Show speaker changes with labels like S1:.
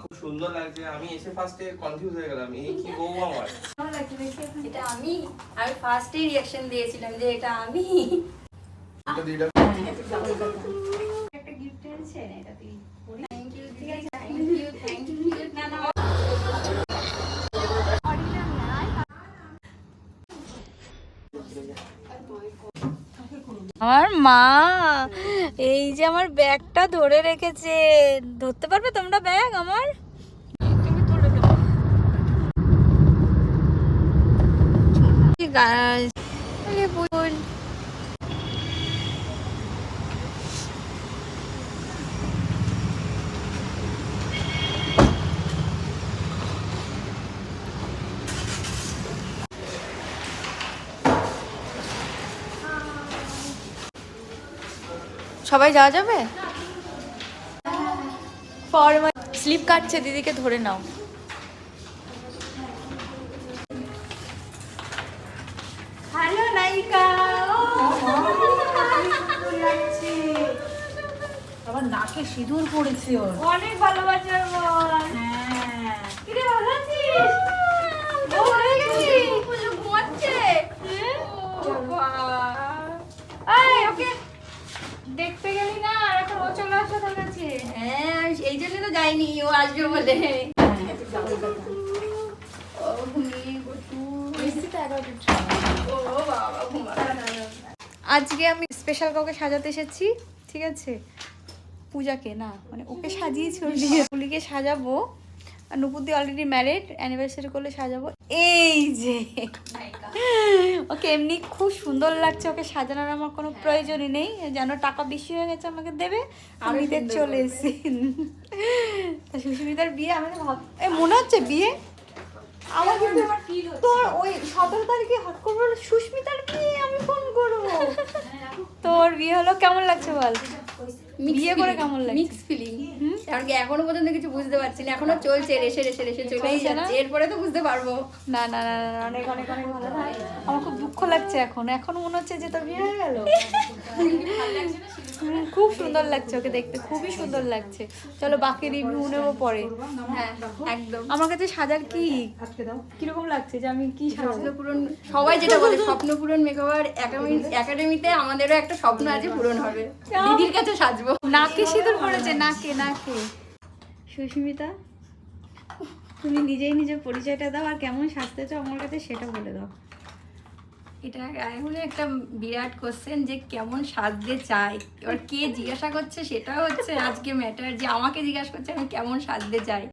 S1: খুব সুন্দর লাগছে। আমি এসে ফার্স্টে কনফিউজ হয়ে গেলাম, এই কি বউ আমার।
S2: ভালো লাগছে দেখি। এটা আমি ফার্স্টে রিঅ্যাকশন দিয়েছিলাম যে এটা আমি।
S1: এটা দিটা
S2: একটা গিফট এনেছে এটা তুই। থ্যাংক ইউ, ঠিক আছে, থ্যাংক ইউ। না না আমার মা এই যে আমার ব্যাগটা ধরে রেখেছে। ধরতে পারবে তোমরা ব্যাগ আমার? সবাই যাওয়া যাবে? স্লিপ কাটছে, দিদিকে ধরে নাও। হ্যালো নায়িকা।
S3: আবার নাকে সিঁদুর পড়েছে ওর।
S2: অনেক ভালোবাসার বল।
S3: হ্যাঁ।
S2: কিরে ভালো আছিস? ও হয়ে গেছি। ঘুমাচ্ছে। এই ওকে দেখতে গেলি না, আর এখন ও চলে আসলো তোর কাছে। হ্যাঁ এই জন্য তো যাইনি, ও আসবে বলে। ও ঘুমিয়ে গেছু। ও বাবা ঘুমা। আজকে আমি স্পেশাল কাউকে সাজাতে এসেছি, ঠিক আছে? পূজাকে না, মানে ওকে সাজিয়েছি, ওর বিয়ে পুলিকে সাজাবো। আর নুপুর দি অলরেডি ম্যারিড, অ্যানিভার্সারি করলে সাজাবো। এই যে ওকে এমনি খুব সুন্দর লাগছে, ওকে সাজানোর আমার কোনো প্রয়োজনই নেই। যেন টাকা বেশি হয়ে গেছে আমাকে দেবে, আমি নিতে চলে এসেছি। সুস্মিতার বিয়ে আমি ভাব মনে হচ্ছে বিয়ে আমার, কিন্তু তোর ওই 17 তারিখে হট করবো সুস্মিতার বিয়ে, আমি ফোন করবো। তোর বিয়ে হলো, কেমন লাগছে বল? বিয়ে করে কেমন লাগছে?
S4: Mix feeling. কারণ কি এখনো পর্যন্ত কিছু বুঝতে পারছি না, এখনো চলছে, রেসে চলেই যাচ্ছে, এরপরে তো বুঝতে পারবো।
S2: না না না না, অনেক অনেক অনেক ভালো না, আমার খুব দুঃখ লাগছে এখন মনে হচ্ছে যে তোর বিয়ে হয়ে গেল। খুব সুন্দর লাগছে ওকে দেখতে, খুবই সুন্দর লাগছে। চলো বাকি রিভিউ নেবো পরে।
S4: হ্যাঁ একদম।
S2: আমার কাছে সাজার কি কিরকম লাগছে, যে আমি কি সাজাবো?
S4: স্বপ্নপূরণ, সবাই যেটা বলে স্বপ্নপূরণ মেকওভার একাডেমিতে আমাদেরও একটা স্বপ্ন আছে, পূরণ হবে। দিদির কাছে সাজবো।
S2: নাকে সিঁদুর পড়েছে, নাকে নাকে। সুস্মিতা, তুমি নিজেই নিজের পরিচয়টা দাও, আর কেমন সাজতে চাও আমার কাছে সেটা বলে দাও।
S4: এটা এখন একটা বিরাট কোশ্চেন, যে কেমন সাজতে চাই। এবার কে জিজ্ঞাসা করছে সেটা হচ্ছে আজকে ম্যাটার, যে আমাকে জিজ্ঞাসা করছে আমি কেমন সাজতে চাই।